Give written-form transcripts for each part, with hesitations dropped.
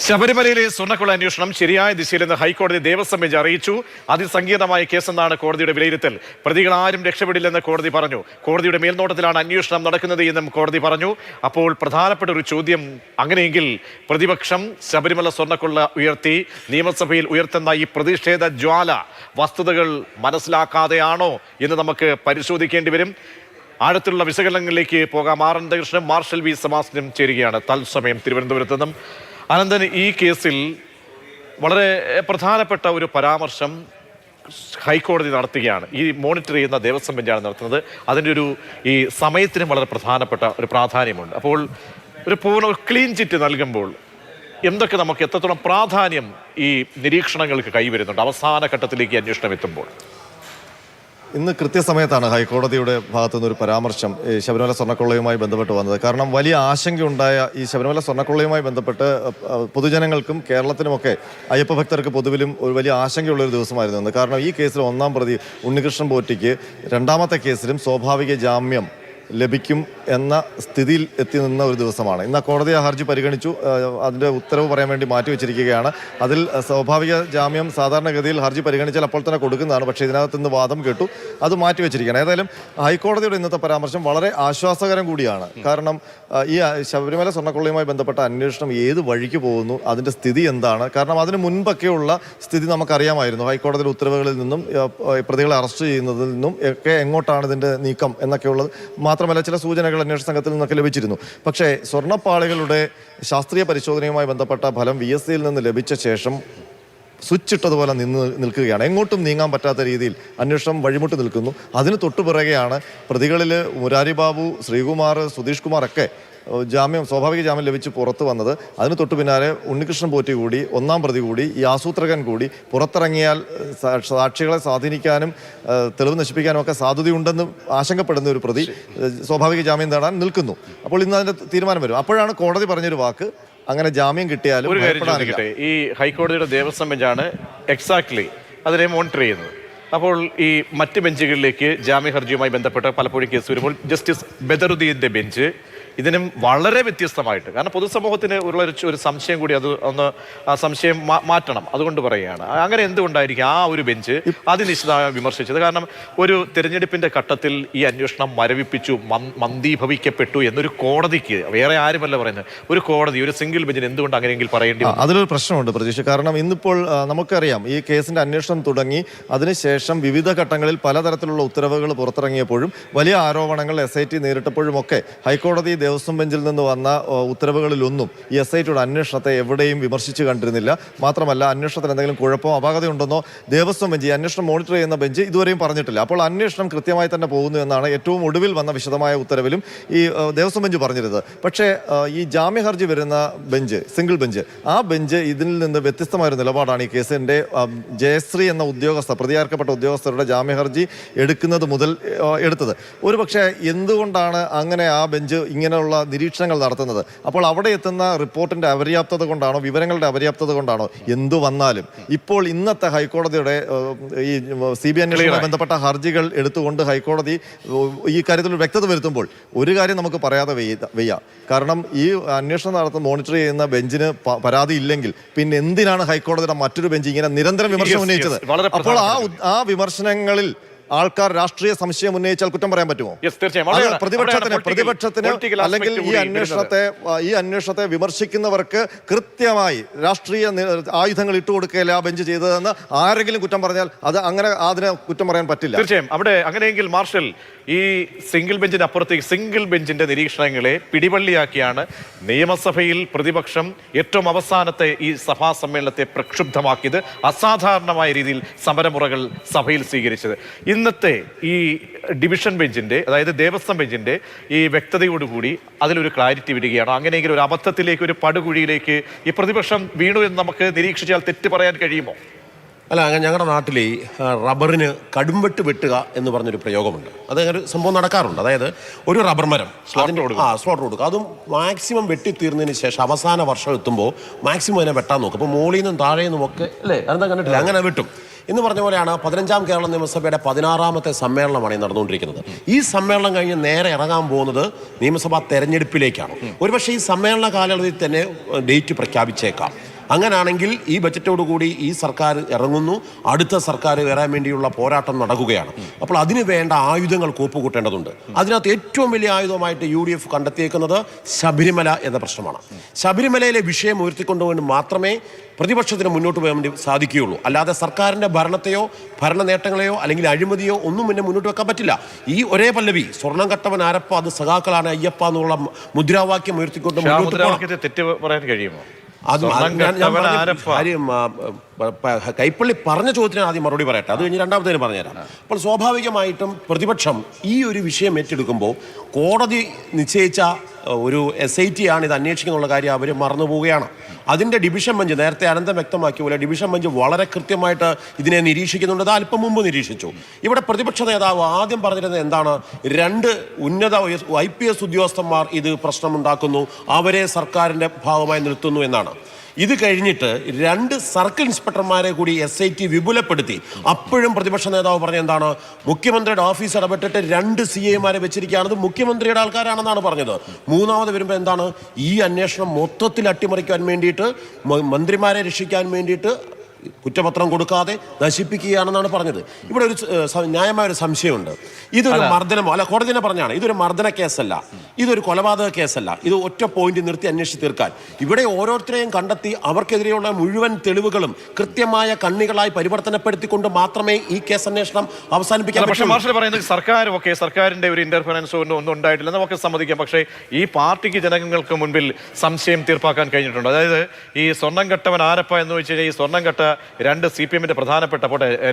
ശബരിമലയിലെ സ്വർണ്ണക്കൊള്ള അന്വേഷണം ശരിയായ ദിശയിലെന്ന് ഹൈക്കോടതി ദേവസ്വം ബെഞ്ച് അറിയിച്ചു. അതിസങ്കീർണമായ കേസെന്നാണ് കോടതിയുടെ വിലയിരുത്തൽ. പ്രതികൾ ആരും രക്ഷപ്പെടില്ലെന്ന് കോടതി പറഞ്ഞു. കോടതിയുടെ മേൽനോട്ടത്തിലാണ് അന്വേഷണം നടക്കുന്നത് എന്നും കോടതി പറഞ്ഞു. അപ്പോൾ പ്രധാനപ്പെട്ട ഒരു ചോദ്യം, അങ്ങനെയെങ്കിൽ പ്രതിപക്ഷം ശബരിമല സ്വർണ്ണക്കൊള്ള ഉയർത്തി നിയമസഭയിൽ ഉയർത്തുന്ന ഈ പ്രതിഷേധ ജ്വാല വസ്തുതകൾ മനസ്സിലാക്കാതെയാണോ എന്ന് നമുക്ക് പരിശോധിക്കേണ്ടി വരും. ആഴത്തിലുള്ള വിശകലനങ്ങളിലേക്ക് പോകാം. ആർ അനന്തകൃഷ്ണനും മാർഷൽ വി സമാസിനും ചേരുകയാണ് തത്സമയം തിരുവനന്തപുരത്ത് നിന്നും. അനന്തൻ, ഈ കേസിൽ വളരെ പ്രധാനപ്പെട്ട ഒരു പരാമർശം ഹൈക്കോടതി നടത്തുകയാണ്. ഈ മോണിറ്റർ ചെയ്യുന്ന ദേവസ്വം ബെഞ്ചാണ് നടത്തുന്നത്. അതിൻ്റെ ഈ സമയത്തിനും വളരെ പ്രധാനപ്പെട്ട ഒരു പ്രാധാന്യമുണ്ട്. അപ്പോൾ ഒരു പൂർണ്ണ ക്ലീൻ ചിറ്റ് നൽകുമ്പോൾ എന്തൊക്കെ നമുക്ക് എത്രത്തോളം പ്രാധാന്യം ഈ നിരീക്ഷണങ്ങൾക്ക് കൈവരുന്നുണ്ട് അവസാന ഘട്ടത്തിലേക്ക് അന്വേഷണം എത്തുമ്പോൾ? ഇന്ന് കൃത്യസമയത്താണ് ഹൈക്കോടതിയുടെ ഭാഗത്തുനിന്ന് ഒരു പരാമർശം ശബരിമല സ്വർണ്ണക്കൊള്ളയുമായി ബന്ധപ്പെട്ട് വന്നത്. കാരണം വലിയ ആശങ്കയുണ്ടായ ഈ ശബരിമല സ്വർണ്ണക്കൊള്ളയുമായി ബന്ധപ്പെട്ട് പൊതുജനങ്ങൾക്കും കേരളത്തിനുമൊക്കെ അയ്യപ്പ ഭക്തർക്ക് പൊതുവിലും ഒരു വലിയ ആശങ്കയുള്ളൊരു ദിവസമായിരുന്നു. കാരണം ഈ കേസിൽ ഒന്നാം പ്രതി ഉണ്ണികൃഷ്ണൻ പോറ്റിക്ക് രണ്ടാമത്തെ കേസിലും സ്വാഭാവിക ജാമ്യം ലഭിക്കും എന്ന സ്ഥിതിയിൽ എത്തി നിന്ന ഒരു ദിവസമാണ്. ഇന്ന് കോടതി ആ ഹർജി പരിഗണിച്ചു. അതിൻ്റെ ഉത്തരവ് പറയാൻ വേണ്ടി മാറ്റിവെച്ചിരിക്കുകയാണ്. അതിൽ സ്വാഭാവിക ജാമ്യം സാധാരണഗതിയിൽ ഹർജി പരിഗണിച്ചാൽ അപ്പോൾ തന്നെ കൊടുക്കുന്നതാണ്. പക്ഷേ ഇതിനകത്ത് നിന്ന് വാദം കേട്ടു, അത് മാറ്റിവെച്ചിരിക്കുകയാണ്. ഏതായാലും ഹൈക്കോടതിയുടെ ഇന്നത്തെ പരാമർശം വളരെ ആശ്വാസകരം കൂടിയാണ്. കാരണം ഈ ശബരിമല സ്വർണ്ണക്കൊള്ളയുമായി ബന്ധപ്പെട്ട അന്വേഷണം ഏത് വഴിക്ക് പോകുന്നു, അതിൻ്റെ സ്ഥിതി എന്താണ്? കാരണം അതിന് മുൻപൊക്കെയുള്ള സ്ഥിതി നമുക്കറിയാമായിരുന്നു. ഹൈക്കോടതിയുടെ ഉത്തരവുകളിൽ നിന്നും പ്രതികളെ അറസ്റ്റ് ചെയ്യുന്നതിൽ നിന്നും ഒക്കെ എങ്ങോട്ടാണ് ഇതിൻ്റെ നീക്കം എന്നൊക്കെയുള്ളത് മാത്രമല്ല ചില സൂചനകൾ അന്വേഷണ സംഘത്തിൽ നിന്നൊക്കെ ലഭിച്ചിരുന്നു. പക്ഷേ സ്വർണ്ണപ്പാളികളുടെ ശാസ്ത്രീയ പരിശോധനയുമായി ബന്ധപ്പെട്ട ഫലം VSCയിൽ നിന്ന് ലഭിച്ച ശേഷം സ്വിച്ച് ഇട്ടതുപോലെ നിൽക്കുകയാണ്. എങ്ങോട്ടും നീങ്ങാൻ പറ്റാത്ത രീതിയിൽ അന്വേഷണം വഴിമുട്ട് നിൽക്കുന്നു. അതിന് തൊട്ടുപിറകെയാണ് പ്രതികളിൽ മുരാരി ബാബു, ശ്രീകുമാർ, സുധീഷ് കുമാർ ഒക്കെ സ്വാഭാവിക ജാമ്യം ലഭിച്ച് പുറത്തു വന്നത്. അതിന് തൊട്ടു പിന്നാലെ ഉണ്ണികൃഷ്ണൻ പോറ്റി കൂടി, ഒന്നാം പ്രതി കൂടി, ഈ ആസൂത്രകൻ കൂടി പുറത്തിറങ്ങിയാൽ സാക്ഷികളെ സ്വാധീനിക്കാനും തെളിവ് നശിപ്പിക്കാനും ഒക്കെ സാധ്യതയുണ്ടെന്ന് ആശങ്കപ്പെടുന്ന ഒരു പ്രതി സ്വാഭാവിക ജാമ്യം നേടാൻ നിൽക്കുന്നു. അപ്പോൾ ഇന്ന് അതിൻ്റെ തീരുമാനം വരും. അപ്പോഴാണ് കോടതി പറഞ്ഞൊരു വാക്ക്, അങ്ങനെ ജാമ്യം കിട്ടിയാലും ഈ ഹൈക്കോടതിയുടെ ദേവസ്വം ബെഞ്ചാണ് എക്സാക്ട്ലി അതിനെ മോണിറ്റർ ചെയ്യുന്നത്. അപ്പോൾ ഈ മറ്റ് ബെഞ്ചുകളിലേക്ക് ജാമ്യ ഹർജിയുമായി ബന്ധപ്പെട്ട് പലപ്പോഴും കേസ് വരുമ്പോൾ ജസ്റ്റിസ് ബദറുദ്ദീൻ്റെ ബെഞ്ച് ഇതിനും വളരെ വ്യത്യസ്തമായിട്ട്, കാരണം പൊതുസമൂഹത്തിന് ഉള്ള ഒരു സംശയം കൂടി അത് ഒന്ന് ആ സംശയം മാറ്റണം, അതുകൊണ്ട് പറയുകയാണ്. അങ്ങനെ എന്തുകൊണ്ടായിരിക്കും ആ ഒരു ബെഞ്ച് അതിനിശ്ചിതമായി വിമർശിച്ചത്? കാരണം ഒരു തിരഞ്ഞെടുപ്പിന്റെ ഘട്ടത്തിൽ ഈ അന്വേഷണം മരവിപ്പിച്ചു, മന്ദീഭവിക്കപ്പെട്ടു എന്നൊരു കോടതിക്ക്, വേറെ ആരുമല്ല പറയുന്നത്, ഒരു കോടതി, ഒരു സിംഗിൾ ബെഞ്ചിന് എന്തുകൊണ്ട് അങ്ങനെയെങ്കിൽ പറയേണ്ടി? അതിലൊരു പ്രശ്നമുണ്ട് പ്രതീക്ഷ. കാരണം ഇന്നിപ്പോൾ നമുക്കറിയാം ഈ കേസിന്റെ അന്വേഷണം തുടങ്ങി, അതിനുശേഷം വിവിധ ഘട്ടങ്ങളിൽ പലതരത്തിലുള്ള ഉത്തരവുകൾ പുറത്തിറങ്ങിയപ്പോഴും വലിയ ആരോപണങ്ങൾ SIT നേരിട്ടപ്പോഴുമൊക്കെ ഹൈക്കോടതി ദേവസ്വം ബെഞ്ചിൽ നിന്ന് വന്ന ഉത്തരവുകളിലൊന്നും ഈ SITയുടെ അന്വേഷണത്തെ എവിടെയും വിമർശിച്ച് കണ്ടിരുന്നില്ല. മാത്രമല്ല അന്വേഷണത്തിന് എന്തെങ്കിലും കുഴപ്പമോ അപാകതയുണ്ടെന്നോ ദേവസ്വം ബെഞ്ച്, ഈ അന്വേഷണം മോണിറ്റർ ചെയ്യുന്ന ബെഞ്ച് ഇതുവരെയും പറഞ്ഞിട്ടില്ല. അപ്പോൾ അന്വേഷണം കൃത്യമായി തന്നെ പോകുന്നു എന്നാണ് ഏറ്റവും ഒടുവിൽ വന്ന വിശദമായ ഉത്തരവിലും ഈ ദേവസ്വം ബെഞ്ച് പറഞ്ഞിരുന്നത്. പക്ഷേ ഈ ജാമ്യ ഹർജി വരുന്ന ബെഞ്ച്, സിംഗിൾ ബെഞ്ച്, ആ ബെഞ്ച് ഇതിൽ നിന്ന് വ്യത്യസ്തമായ ഒരു നിലപാടാണ് ഈ കേസിൻ്റെ ജയശ്രീ എന്ന ഉദ്യോഗസ്ഥ, പ്രതിയാർക്കപ്പെട്ട ഉദ്യോഗസ്ഥരുടെ ജാമ്യ ഹർജി എടുക്കുന്നത് മുതൽ എടുത്തത്. ഒരുപക്ഷെ എന്തുകൊണ്ടാണ് അങ്ങനെ ആ ബെഞ്ച് ഇങ്ങനെയുള്ള നിരീക്ഷണങ്ങൾ നടത്തുന്നത്? അപ്പോൾ അവിടെ എത്തുന്ന റിപ്പോർട്ടിന്റെ അപര്യാപ്തത കൊണ്ടാണോ, വിവരങ്ങളുടെ അപര്യാപ്തത കൊണ്ടാണോ? എന്തു വന്നാലും ഇപ്പോൾ ഇന്നത്തെ ഹൈക്കോടതിയുടെ ഈ CBI അന്വേഷണവുമായി ബന്ധപ്പെട്ട ഹർജികൾ എടുത്തുകൊണ്ട് ഹൈക്കോടതി ഈ കാര്യത്തിൽ വ്യക്തത വരുത്തുമ്പോൾ ഒരു കാര്യം നമുക്ക് പറയാതെ വയ്യ. കാരണം ഈ അന്വേഷണം നടത്തുന്ന മോണിറ്റർ ചെയ്യുന്ന ബെഞ്ചിന് പരാതി ഇല്ലെങ്കിൽ പിന്നെ എന്തിനാണ് ഹൈക്കോടതിയുടെ മറ്റൊരു ബെഞ്ച് ഇങ്ങനെ നിരന്തരം വിമർശനം ഉന്നയിച്ചത്? അപ്പോൾ ആ വിമർശനങ്ങളിൽ ആൾക്കാർ രാഷ്ട്രീയ സംശയം ഉന്നയിച്ചാൽ കുറ്റം പറയാൻ പറ്റുമോ? പ്രതിപക്ഷത്തിന് അല്ലെങ്കിൽ ഈ അന്വേഷണത്തെ വിമർശിക്കുന്നവർക്ക് കൃത്യമായി രാഷ്ട്രീയ ആയുധങ്ങൾ ഇട്ടുകൊടുക്കുകയല്ല ആ ബെഞ്ച് ചെയ്തതെന്ന് ആരെങ്കിലും കുറ്റം പറഞ്ഞാൽ അതിനെ കുറ്റം പറയാൻ പറ്റില്ല. തീർച്ചയായും അവിടെ അങ്ങനെയെങ്കിൽ മാർഷൽ, ഈ സിംഗിൾ ബെഞ്ചിന് അപ്പുറത്തേക്ക് സിംഗിൾ ബെഞ്ചിന്റെ നിരീക്ഷണങ്ങളെ പിടിവള്ളിയാക്കിയാണ് നിയമസഭയിൽ പ്രതിപക്ഷം ഏറ്റവും അവസാനത്തെ ഈ സഭാ സമ്മേളനത്തെ പ്രക്ഷുബ്ധമാക്കിയത്, അസാധാരണമായ രീതിയിൽ സമരമുറകൾ സഭയിൽ സ്വീകരിച്ചത്. ഇന്നത്തെ ഈ ഡിവിഷൻ ബെഞ്ചിന്റെ, അതായത് ദേവസ്വം ബെഞ്ചിന്റെ ഈ വ്യക്തതയോടുകൂടി അതിലൊരു ക്ലാരിറ്റി വരികയാണോ? അങ്ങനെയെങ്കിൽ ഒരു അബദ്ധത്തിലേക്ക്, ഒരു പടുകുഴിയിലേക്ക് ഈ പ്രതിപക്ഷം വീണു എന്ന് നമുക്ക് നിരീക്ഷിച്ചാൽ തെറ്റ് പറയാൻ കഴിയുമോ? അല്ല, ഞങ്ങളുടെ നാട്ടിൽ ഈ റബ്ബറിന് കടുംവെട്ട് വെട്ടുക എന്ന് പറഞ്ഞൊരു പ്രയോഗമുണ്ട്. അതങ്ങനെ ഒരു സംഭവം നടക്കാറുണ്ട്. അതായത് ഒരു റബ്ബർ മരം സ്ലോട്ടർ കൊടുക്കുക, അതും മാക്സിമം വെട്ടിത്തീർന്നതിന് ശേഷം അവസാന വർഷം എത്തുമ്പോൾ മാക്സിമം അതിനെ വെട്ടാൻ നോക്കും. അപ്പോൾ മുകളിൽ നിന്നും താഴെ നിന്നും ഒക്കെ അല്ലേ, അതെന്താ കണ്ടിട്ടില്ല, അങ്ങനെ വെട്ടും. എന്ന് പറഞ്ഞ പോലെയാണ് 15ാം കേരള നിയമസഭയുടെ 16ാമത്തെ സമ്മേളനമാണ് ഈ നടന്നുകൊണ്ടിരിക്കുന്നത്. ഈ സമ്മേളനം കഴിഞ്ഞ് നേരെ ഇറങ്ങാൻ പോകുന്നത് നിയമസഭാ തെരഞ്ഞെടുപ്പിലേക്കാണ്. ഒരുപക്ഷെ ഈ സമ്മേളന കാലയളവിൽ തന്നെ ഡേറ്റ് പ്രഖ്യാപിച്ചേക്കാം. അങ്ങനെയാണെങ്കിൽ ഈ ബജറ്റോടുകൂടി ഈ സർക്കാർ ഇറങ്ങുന്നു, അടുത്ത സർക്കാർ വരാൻ വേണ്ടിയുള്ള പോരാട്ടം നടക്കുകയാണ്. അപ്പോൾ അതിന് വേണ്ട ആയുധങ്ങൾ കോപ്പുകൂട്ടേണ്ടതുണ്ട്. അതിനകത്ത് ഏറ്റവും വലിയ ആയുധമായിട്ട് UDF കണ്ടെത്തിയേക്കുന്നത് ശബരിമല എന്ന പ്രശ്നമാണ്. ശബരിമലയിലെ വിഷയം ഉയർത്തിക്കൊണ്ടുകൊണ്ട് മാത്രമേ പ്രതിപക്ഷത്തിന് മുന്നോട്ട് പോകാൻ വേണ്ടി സാധിക്കുകയുള്ളൂ. അല്ലാതെ സർക്കാരിൻ്റെ ഭരണത്തെയോ ഭരണ നേട്ടങ്ങളെയോ അല്ലെങ്കിൽ അഴിമതിയോ ഒന്നും പിന്നെ മുന്നോട്ട് വെക്കാൻ പറ്റില്ല. ഈ ഒരേ പല്ലവി സ്വർണ്ണം കട്ടവൻ ആരപ്പ അത് സഖാക്കളാണ് അയ്യപ്പ എന്നുള്ള മുദ്രാവാക്യം ഉയർത്തിക്കൊണ്ട് തെറ്റ് പറയാൻ കഴിയുമോ? കൈപ്പള്ളി പറഞ്ഞ ചോദ്യത്തിന് ആദ്യം മറുപടി പറയട്ടെ, അത് കഴിഞ്ഞ് രണ്ടാമത്തേന് പറഞ്ഞുതരാം. അപ്പോൾ സ്വാഭാവികമായിട്ടും പ്രതിപക്ഷം ഈ ഒരു വിഷയം ഏറ്റെടുക്കുമ്പോൾ കോടതി നിശ്ചയിച്ച ഒരു SIT ആണ് ഇത് അന്വേഷിക്കുന്നുള്ള കാര്യം അവർ മറന്നു പോവുകയാണ്. അതിൻ്റെ ഡിവിഷൻ ബെഞ്ച് നേരത്തെ അനന്തം വ്യക്തമാക്കിയ പോലെ ഡിവിഷൻ ബെഞ്ച് വളരെ കൃത്യമായിട്ട് ഇതിനെ നിരീക്ഷിക്കുന്നുണ്ട്. അത് അല്പം മുമ്പ് നിരീക്ഷിച്ചു. ഇവിടെ പ്രതിപക്ഷ നേതാവ് ആദ്യം പറഞ്ഞിരുന്നത് എന്താണ്? 2 ഉന്നത IPS ഉദ്യോഗസ്ഥന്മാർ ഇത് പ്രശ്നമുണ്ടാക്കുന്നു, അവരെ സർക്കാരിൻ്റെ ഭാഗമായി നിർത്തുന്നു എന്നാണ്. ഇത് കഴിഞ്ഞിട്ട് 2 സർക്കിൾ ഇൻസ്പെക്ടർമാരെ കൂടി SIT വിപുലപ്പെടുത്തി. അപ്പോഴും പ്രതിപക്ഷ നേതാവ് പറഞ്ഞ എന്താണ്? മുഖ്യമന്ത്രിയുടെ ഓഫീസ് ഇടപെട്ടിട്ട് 2 CAമാരെ വെച്ചിരിക്കുകയാണത് മുഖ്യമന്ത്രിയുടെ ആൾക്കാരാണെന്നാണ് പറഞ്ഞത്. മൂന്നാമത് വരുമ്പോൾ എന്താണ്? ഈ അന്വേഷണം മൊത്തത്തിൽ അട്ടിമറിക്കാൻ വേണ്ടിയിട്ട്, മന്ത്രിമാരെ രക്ഷിക്കാൻ വേണ്ടിയിട്ട് കുറ്റപത്രം കൊടുക്കാതെ നശിപ്പിക്കുകയാണെന്നാണ് പറഞ്ഞത്. ഇവിടെ ഒരു ന്യായമായ ഒരു സംശയമുണ്ട്. ഇതൊരു മർദ്ദനമോ അല്ല, കോടതി തന്നെ പറഞ്ഞാണ് ഇതൊരു മർദ്ദന കേസല്ല, ഇതൊരു കൊലപാതക കേസല്ല. ഇത് ഒറ്റ പോയിന്റ് നിർത്തി അന്വേഷിച്ച് തീർക്കാൻ ഇവിടെ ഓരോരുത്തരെയും കണ്ടെത്തി അവർക്കെതിരെയുള്ള മുഴുവൻ തെളിവുകളും കൃത്യമായ കണ്ണികളായി പരിവർത്തനപ്പെടുത്തിക്കൊണ്ട് മാത്രമേ ഈ കേസ് അന്വേഷണം അവസാനിപ്പിക്കാൻ പറ്റൂ. പക്ഷേ മാർഷൽ പറയുന്നത് സർക്കാരിന്റെ ഒരു ഇന്റർഫറൻസ് ഒന്നും ഉണ്ടായിട്ടില്ല, നമുക്ക് സമ്മതിക്കാം. പക്ഷേ ഈ പാർട്ടിക്ക് ജനങ്ങൾക്ക് മുൻപിൽ സംശയം തീർപ്പാക്കാൻ കഴിഞ്ഞിട്ടുണ്ട്. അതായത് ഈ സ്വർണ്ണം കെട്ടവൻ ആരപ്പ എന്ന് വെച്ച് കഴിഞ്ഞാൽ ഈ സ്വർണ്ണം കെട്ട 2 CPMന്റെ പ്രധാനപ്പെട്ട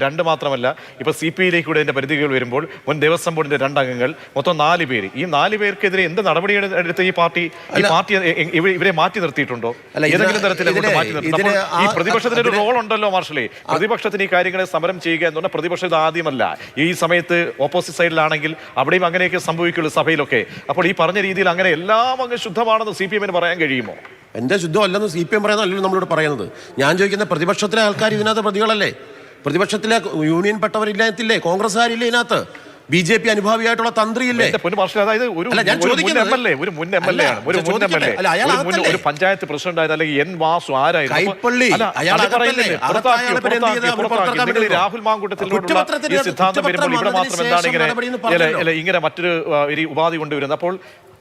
2 മാത്രമല്ല, ഇപ്പൊ CPIയിലേക്ക് കൂടെ ഇതിന്റെ പരിധികൾ വരുമ്പോൾ മുൻ ദേവസ്വം ബോർഡിന്റെ 2 അംഗങ്ങൾ, മൊത്തം 4 പേര്. ഈ 4 പേർക്കെതിരെ എന്ത് നടപടിയാണ് എടുത്ത് ഈ പാർട്ടി ഇവരെ മാറ്റി നിർത്തിയിട്ടുണ്ടോ? ഏതെങ്കിലും തരത്തിൽ മാറ്റി നിർത്തി? ഈ പ്രതിപക്ഷത്തിന് ഒരു റോൾ ഉണ്ടല്ലോ മാർഷലേ. പ്രതിപക്ഷത്തിന് ഈ കാര്യങ്ങളെ സമരം ചെയ്യുക എന്ന് പറഞ്ഞാൽ പ്രതിപക്ഷം ഇത് ആദ്യമല്ല. ഈ സമയത്ത് ഓപ്പോസിറ്റ് സൈഡിലാണെങ്കിൽ അവിടെയും അങ്ങനെയൊക്കെ സംഭവിക്കുള്ളൂ സഭയിലൊക്കെ. അപ്പോൾ ഈ പറഞ്ഞ രീതിയിൽ അങ്ങനെ എല്ലാം അങ്ങ് ശുദ്ധമാണെന്ന് CPMന് പറയാൻ കഴിയുമോ? എൻ്റെ ശുദ്ധമല്ലെന്ന് CPM പറയുന്നതല്ലോ നമ്മളോട് പറയുന്നത്. ഞാൻ ചോദിക്കുന്ന പ്രതിപക്ഷത്തിലെ ആൾക്കാർ ഇതിനകത്ത് പ്രതികളല്ലേ? പ്രതിപക്ഷത്തിലെ യൂണിയൻ പെട്ടവരില്ലാത്തില്ലേ? കോൺഗ്രസ്സുകാരില്ലേ ഇതിനകത്ത്? BJP അനുഭാവിയായിട്ടുള്ള തന്ത്രിയില്ലേ? ഒരു പഞ്ചായത്ത് പ്രസിഡന്റ് ആയത് അല്ലെങ്കിൽ N. വാസു ആരായിരുന്നു? രാഹുൽ മാങ്കൂട്ടത്തിലുള്ള സിദ്ധാന്തം വരുമ്പോൾ ഇവിടെ മാത്രം എന്താണ് ഇങ്ങനെ മറ്റൊരു ഉപാധി കൊണ്ടുവരുന്നത്? അപ്പോൾ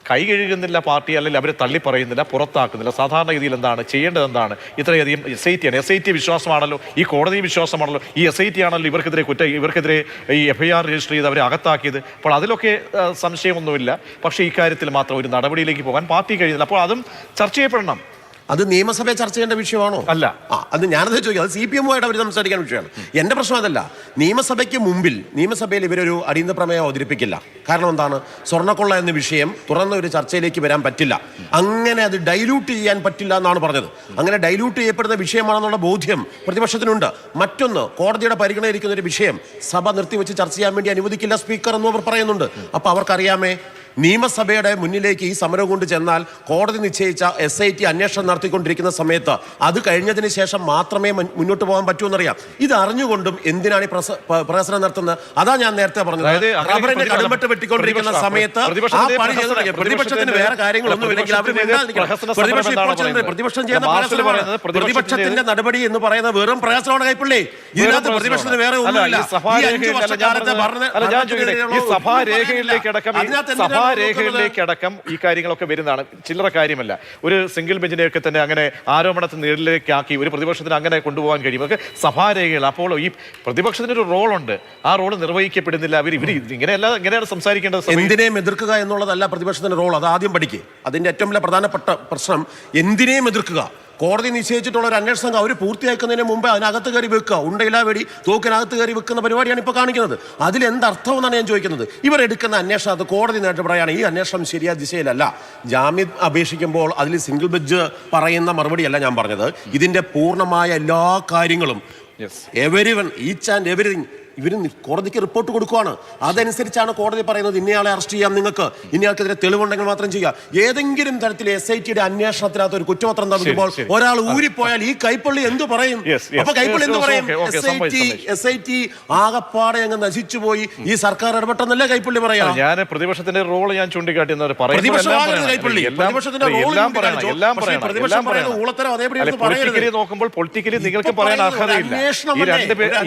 കൈ കഴുകുന്നില്ല പാർട്ടി, അല്ലെങ്കിൽ അവരെ തള്ളി പറയുന്നില്ല, പുറത്താക്കുന്നില്ല. സാധാരണ രീതിയിൽ എന്താണ് ചെയ്യേണ്ടത്? എന്താണ് ഇത്രയധികം SIT ആണ്. SIT വിശ്വാസമാണല്ലോ, ഈ കോടതി വിശ്വാസമാണല്ലോ, ഈ SIT ആണല്ലോ ഇവർക്കെതിരെ ഈ FIR രജിസ്റ്റർ ചെയ്ത് അവരെ അകത്താക്കിയത്. അപ്പോൾ അതിലൊക്കെ സംശയമൊന്നുമില്ല. പക്ഷേ ഇക്കാര്യത്തിൽ മാത്രം ഒരു നടപടിയിലേക്ക് പോകാൻ പാർട്ടി കഴിയുന്നില്ല. അപ്പോൾ അതും ചർച്ച ചെയ്യപ്പെടണം. അത് നിയമസഭയെ ചർച്ച ചെയ്യേണ്ട വിഷയമാണോ? അല്ല. അത് ഞാനത് ചോദിക്കാം. അത് CPMുമായിട്ട് അവർ സംസാരിക്കാൻ വിഷയമാണ്. എൻ്റെ പ്രശ്നം അതല്ല. നിയമസഭയ്ക്ക് മുമ്പിൽ നിയമസഭയിൽ ഇവരൊരു അടിയന്തര പ്രമേയം അവതരിപ്പിക്കില്ല. കാരണം എന്താണ്? സ്വർണ്ണക്കൊള്ള എന്ന വിഷയം തുറന്ന ഒരു ചർച്ചയിലേക്ക് വരാൻ പറ്റില്ല. അങ്ങനെ അത് ഡൈല്യൂട്ട് ചെയ്യാൻ പറ്റില്ല എന്നാണ് പറഞ്ഞത്. അങ്ങനെ ഡൈല്യൂട്ട് ചെയ്യപ്പെടുന്ന വിഷയമാണെന്നുള്ള ബോധ്യം പ്രതിപക്ഷത്തിനുണ്ട്. മറ്റൊന്ന്, കോടതിയുടെ പരിഗണനയിരിക്കുന്ന ഒരു വിഷയം സഭ നിർത്തിവെച്ച് ചർച്ച ചെയ്യാൻ വേണ്ടി അനുവദിക്കില്ല സ്പീക്കർ എന്നും അവർ പറയുന്നുണ്ട്. അപ്പോൾ അവർക്കറിയാമേ നിയമസഭയുടെ മുന്നിലേക്ക് ഈ സമരം കൊണ്ട് ചെന്നാൽ കോടതി നിശ്ചയിച്ച SIT അന്വേഷണം നടത്തിക്കൊണ്ടിരിക്കുന്ന സമയത്ത് അത് കഴിഞ്ഞതിന് ശേഷം മാത്രമേ മുന്നോട്ട് പോകാൻ പറ്റൂ എന്നറിയാം. ഇത് അറിഞ്ഞുകൊണ്ടും എന്തിനാണ് ഈ പ്രഹസനം നടത്തുന്നത്? അതാ ഞാൻ നേരത്തെ പറഞ്ഞത്. റബ്ബറിന്റെ കടുംവെട്ട് വെട്ടിക്കൊണ്ടിരിക്കുന്ന സമയത്ത് ആ പണി ചെയ്ത് പ്രതിപക്ഷത്തിന് വേറെ കാര്യങ്ങളൊന്നുമില്ലെങ്കിൽ അവർ പ്രതിപക്ഷം ചെയ്യുന്ന പ്രതിപക്ഷത്തിന്റെ നടപടി എന്ന് പറയുന്നത് വെറും പ്രയാസമാണ്. കൈപ്പള്ളി, ഇതിനകത്ത് പ്രതിപക്ഷത്തിന് വേറെ ഒന്നുമില്ല. സഭാരേഖയിലേക്കടക്കം ഈ കാര്യങ്ങളൊക്കെ വരുന്നതാണ്, ചില്ലറ കാര്യമല്ല. ഒരു സിംഗിൾ ബെഞ്ചിനെയൊക്കെ തന്നെ അങ്ങനെ ആരോപണത്തിന് നേരിലേക്കാക്കി ഒരു പ്രതിപക്ഷത്തിന് അങ്ങനെ കൊണ്ടുപോകാൻ കഴിയും. അതൊക്കെ സഭാരേഖകൾ. അപ്പോൾ ഈ പ്രതിപക്ഷത്തിനൊരു റോളുണ്ട്, ആ റോൾ നിർവഹിക്കപ്പെടുന്നില്ല. ഇവർ ഇങ്ങനെയാണ് സംസാരിക്കേണ്ടത്. എന്തിനേയും എതിർക്കുക എന്നുള്ളതല്ല പ്രതിപക്ഷത്തിന്റെ റോൾ. അത് ആദ്യം പഠിക്കുക. അതിന്റെ ഏറ്റവും വലിയ പ്രധാനപ്പെട്ട പ്രശ്നം എന്തിനേയും എതിർക്കുക. കോടതി നിശ്ചയിച്ചിട്ടുള്ള ഒരു അന്വേഷണ സംഘം അവർ പൂർത്തിയാക്കുന്നതിന് മുമ്പ് അതിനകത്ത് കയറി വെക്കുക, ഉണ്ടയിലാ വെടി തോക്കിനകത്ത് കയറി വെക്കുന്ന പരിപാടിയാണ് ഇപ്പോൾ കാണിക്കുന്നത്. അതിലെന്തർത്ഥം എന്നാണ് ഞാൻ ചോദിക്കുന്നത്. ഇവരെടുക്കുന്ന അന്വേഷണത്ത് കോടതി നേരിട്ട് പറയാണ് ഈ അന്വേഷണം ശരിയായ ദിശയിലല്ല. ജാമ്യം അപേക്ഷിക്കുമ്പോൾ അതിൽ സിംഗിൾ ബെഞ്ച് പറയുന്ന മറുപടിയല്ല ഞാൻ പറഞ്ഞത്. ഇതിന്റെ പൂർണ്ണമായ എല്ലാ കാര്യങ്ങളും എവരിവൺ ഈച്ച് ആൻഡ് എവരിതിങ് ഇവർ കോടതിക്ക് റിപ്പോർട്ട് കൊടുക്കുവാണ്. അതനുസരിച്ചാണ് കോടതി പറയുന്നത് ഇന്നയാളെ അറസ്റ്റ് ചെയ്യാം, നിങ്ങൾക്ക് ഇന്നയാൾക്കെതിരെ തെളിവുണ്ടെങ്കിൽ മാത്രം ചെയ്യാം. ഏതെങ്കിലും തരത്തിൽ SITയുടെ അന്വേഷണത്തിനകത്ത് ഒരു കുറ്റപത്രം തമ്മിൽ ഒരാൾ ഊരിപ്പോയാൽ ഈ കൈപ്പള്ളി എന്ത് പറയും? അപ്പൊ കൈപ്പള്ളി എന്ത് പറയും? SIT ആകപ്പാടെ അങ്ങ് നശിച്ചുപോയി, ഈ സർക്കാർ ഇടപെട്ടെന്നല്ലേ കൈപ്പള്ളി പറയാം. ഞാൻ പ്രതിപക്ഷത്തിന്റെ റോള് ഞാൻ ചൂണ്ടിക്കാട്ടി നോക്കുമ്പോൾ പൊളിറ്റിക്കലി നിങ്ങൾക്ക് പറയാൻ അർഹതയില്ല.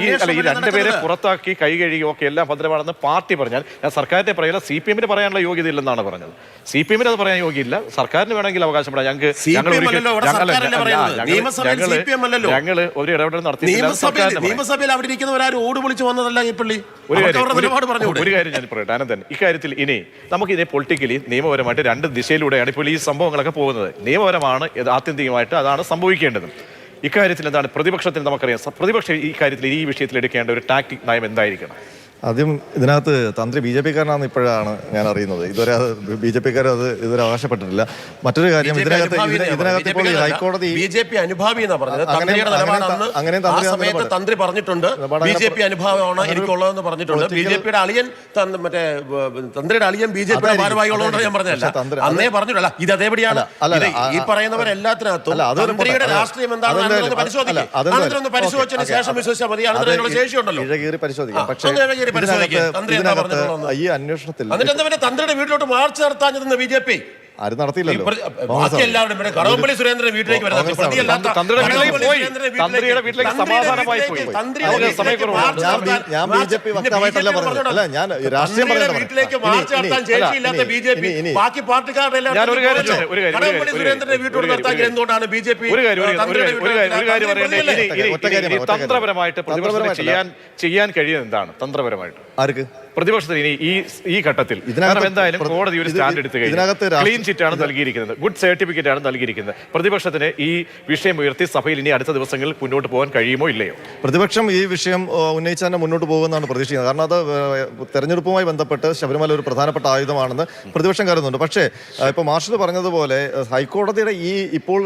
ഈ രണ്ടുപേരെ പുറത്താക്കി കൈ കഴുകി ഒക്കെ എല്ലാം ഭദ്രമാണെന്ന് പാർട്ടി പറഞ്ഞാൽ ഞാൻ സർക്കാരിന്റെ പറയില്ല, CPM പറയാനുള്ള യോഗ്യത ഇല്ലെന്നാണ് പറഞ്ഞത്. CPM അത് പറയാൻ യോഗ്യയില്ല, സർക്കാരിന് വേണമെങ്കിൽ അവകാശപ്പെടാം. ഞങ്ങൾ ഒരു ഇടപെടൽ നടത്തിയിട്ടില്ല. നിയമസഭയിൽ അവിടെ ഇരിക്കുന്നവരാരും ഓട് വിളിച്ച് വന്നതല്ല കൈപ്പള്ളി. ഒരു കാര്യം ഞാൻ പറയട്ടെ ആനന്ദൻ, ഇക്കാര്യത്തിൽ ഇനി നമുക്കിതേ പൊളിറ്റിക്കലി നിയമപരമായിട്ട് രണ്ട് ദിശയിലൂടെയാണ് ഇപ്പോൾ ഈ സംഭവങ്ങളൊക്കെ പോകുന്നത്. നിയമപരമാണ് ആത്യന്തികമായിട്ട് അതാണ് സംഭവിക്കേണ്ടത്. ഇക്കാര്യത്തിൽ എന്താണ് പ്രതിപക്ഷത്തിന് നമുക്കറിയാം, പ്രതിപക്ഷം ഈ കാര്യത്തിൽ ഈ വിഷയത്തിൽ എടുക്കേണ്ട ഒരു ടാക്ടിക് നയം എന്തായിരിക്കണം? ആദ്യം ഇതിനകത്ത് തന്ത്രി BJP കാരനാണെന്ന് ഇപ്പോഴാണ് ഞാൻ അറിയുന്നത്. ഇതുവരെ BJP കാർ അത് ഇതുവരെ അവകാശപ്പെട്ടിട്ടില്ല. മറ്റൊരു കാര്യം, ഇതിനകത്ത് ഇപ്പോൾ ഹൈക്കോടതി BJP അനുഭാവി എന്നാ പറഞ്ഞത്. തന്ത്രി പറഞ്ഞിട്ടുണ്ട് BJP അനുഭാവമാണ് എനിക്കുള്ളതെന്ന് പറഞ്ഞിട്ടുണ്ട്. BJPയുടെ അളിയൻ മറ്റേ തന്ത്രിയുടെ അളിയൻ BJPയുടെ ഭാരവാഹികളുള്ളത് ഞാൻ പറഞ്ഞതല്ല, അന്നേ പറഞ്ഞിട്ടല്ല. ഇത് അതേപടിയാണ് ഈ പറയുന്നവരെല്ലാത്തിനകത്തും തന്ത്രിയുടെ രാഷ്ട്രീയം എന്താണെന്ന് പരിശോധിക്കും. പരിശോധിച്ചതിന് ശേഷം വിശ്വസിച്ചാൽ മതി. അതിനുള്ള ശേഷിയുണ്ടല്ലോ, പരിശോധിക്കാം. പക്ഷേ ഈ അന്വേഷണത്തിൽ തന്ത്രിയുടെ വീട്ടിലോട്ട് മാർച്ച് നടത്താൻ BJP ആരും നടത്തിയില്ലല്ലോ. കടകംപള്ളി സുരേന്ദ്രൻ വീട്ടിലേക്ക് ഞാൻ BJP വക്താവായിട്ടല്ല പറഞ്ഞത്. അല്ല, ഞാൻ രാഷ്ട്രീയം വീട്ടിലേക്ക് മാർച്ച് നടത്താൻ ശേഷിയില്ലാത്ത BJP ബാക്കി പാർട്ടിക്കാരുടെ കടകംപള്ളി സുരേന്ദ്രന്റെ വീട്ടിലോട്ട് നടത്താൻ എന്തുകൊണ്ടാണ് BJP തന്ത്രപരമായിട്ട് ചെയ്യാൻ കഴിയുന്നത് എന്താണ്? തന്ത്രപരമായിട്ട് ആർക്ക്? പ്രതിപക്ഷത്തിന് ഇനി ഈ ഘട്ടത്തിൽ എന്തായാലും കോടതി ഒരു സ്റ്റാൻഡ് എടുത്തു കഴിഞ്ഞു. ക്ലീൻ ചിറ്റ് ആണ് നൽകിയിരിക്കുന്നത്, ഗുഡ് സർട്ടിഫിക്കറ്റ് ആണ് നൽകിയിരിക്കുന്നത്. പ്രതിപക്ഷത്തിന് ഈ വിഷയം ഉയർത്തി സഭയിൽ ഇനി അടുത്ത ദിവസങ്ങളിൽ മുന്നോട്ട് പോകാൻ കഴിയുമോ ഇല്ലയോ? പ്രതിപക്ഷം ഈ വിഷയം ഉന്നയിച്ച് തന്നെ മുന്നോട്ട് പോകുമെന്നാണ് പ്രതീക്ഷിക്കുന്നത്. കാരണം അത് തെരഞ്ഞെടുപ്പുമായി ബന്ധപ്പെട്ട് ശബരിമല ഒരു പ്രധാനപ്പെട്ട ആയുധമാണെന്ന് പ്രതിപക്ഷം കരുതുന്നുണ്ട്. പക്ഷേ ഇപ്പോൾ മാർഷൽ പറഞ്ഞതുപോലെ ഹൈക്കോടതിയുടെ ഈ ഇപ്പോൾ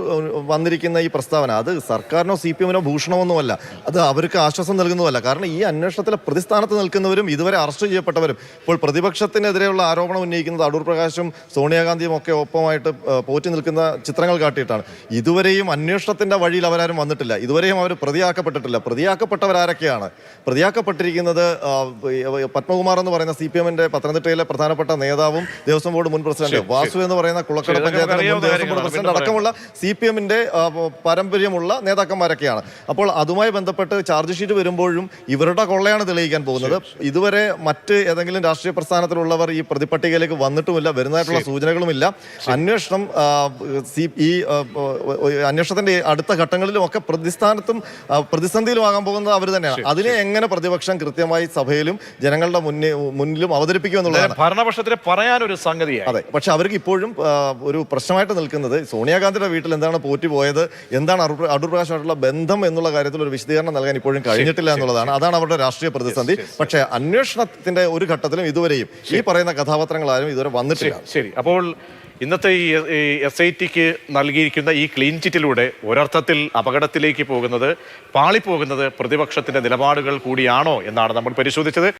വന്നിരിക്കുന്ന ഈ പ്രസ്താവന അത് സർക്കാരിനോ CPM-നോ ഭൂഷണമൊന്നുമല്ല, അത് അവർക്ക് ആശ്വാസം നൽകുന്നതല്ല. കാരണം ഈ അന്വേഷണത്തിലെ പ്രതിസ്ഥാനത്ത് നിൽക്കുന്നവരും ഇതുവരെ അറസ്റ്റ് ചെയ്യപ്പെട്ടവരും ഇപ്പോൾ പ്രതിപക്ഷത്തിനെതിരെയുള്ള ആരോപണം ഉന്നയിക്കുന്നത് അടൂർ പ്രകാശും സോണിയാഗാന്ധിയും ഒക്കെ ഒപ്പമായിട്ട് പോറ്റി നിൽക്കുന്ന ചിത്രങ്ങൾ കാട്ടിയിട്ടാണ്. ഇതുവരെയും അന്വേഷണത്തിന്റെ വഴിയിൽ അവരാരും വന്നിട്ടില്ല, ഇതുവരെയും അവർ പ്രതിയാക്കപ്പെട്ടിട്ടില്ല. പ്രതിയാക്കപ്പെട്ടവരാരൊക്കെയാണ്? പ്രതിയാക്കപ്പെട്ടിരിക്കുന്നത് പത്മകുമാർ എന്ന് പറയുന്ന CPM-ന്റെ പത്തനംതിട്ടയിലെ പ്രധാനപ്പെട്ട നേതാവും ദേവസ്വം ബോർഡ് മുൻ പ്രസിഡന്റ്, വാസു എന്ന് പറയുന്ന കുളക്കട പഞ്ചായത്തിലെ മുൻ ദേവസ്വം ബോർഡ് പ്രസിഡന്റ് അടക്കമുള്ള CPM-ന്റെ പാരമ്പര്യമുള്ള നേതാക്കന്മാരൊക്കെയാണ്. അപ്പോൾ അതുമായി ബന്ധപ്പെട്ട് ചാർജ് ഷീറ്റ് വരുമ്പോഴും ഇവരുടെ കൊള്ളയാണ് തെളിയിക്കാൻ പോകുന്നത്. ഇതുവരെ മറ്റ് ഏതെങ്കിലും രാഷ്ട്രീയ പ്രസ്ഥാനത്തിലുള്ളവർ ഈ പ്രതിപട്ടികയിലേക്ക് വന്നിട്ടുമില്ല, വരുന്നതായിട്ടുള്ള സൂചനകളുമില്ല. അന്വേഷണം ഈ അന്വേഷണത്തിന്റെ അടുത്ത ഘട്ടങ്ങളിലും ഒക്കെ പ്രതിസന്ധിയിലും ആകാൻ പോകുന്നത് അവർ തന്നെയാണ്. അതിനെ എങ്ങനെ പ്രതിപക്ഷം കൃത്യമായി സഭയിലും ജനങ്ങളുടെ മുന്നിലും അവതരിപ്പിക്കുമെന്നുള്ളതാണ് ഭരണപക്ഷത്തിന് പറയാനൊരു സംഗതിയാണ്. അതെ, പക്ഷെ അവർക്ക് ഇപ്പോഴും ഒരു പ്രശ്നമായിട്ട് നിൽക്കുന്നത് സോണിയാഗാന്ധിയുടെ വീട്ടിൽ എന്താണ് പോറ്റി പോയത്, എന്താണ് അടൂർ പ്രകാശുമായിട്ടുള്ള ബന്ധം എന്നുള്ള കാര്യത്തിൽ ഒരു വിശദീകരണം നൽകാൻ ഇപ്പോഴും കഴിഞ്ഞിട്ടില്ല എന്നുള്ളതാണ്. അതാണ് അവരുടെ രാഷ്ട്രീയ പ്രതിസന്ധി. പക്ഷേ അന്വേഷണത്തിന്റെ ഒരു ഘട്ടത്തിലും ഇതുവരെയും ഈ പറയുന്ന കഥാപാത്രങ്ങളാരും ഇതുവരെ വന്നിട്ടില്ല. ശരി, അപ്പോൾ ഇന്നത്തെ ഈ SITക്ക് നൽകിയിരിക്കുന്ന ഈ ക്ലീൻ ചിറ്റിലൂടെ ഒരർത്ഥത്തിൽ അപകടത്തിലേക്ക് പോകുന്നത്, പാളിപ്പോകുന്നത് പ്രതിപക്ഷത്തിന്റെ നിലപാടുകൾ കൂടിയാണോ എന്നാണ് നമ്മൾ പരിശോധിച്ചത്.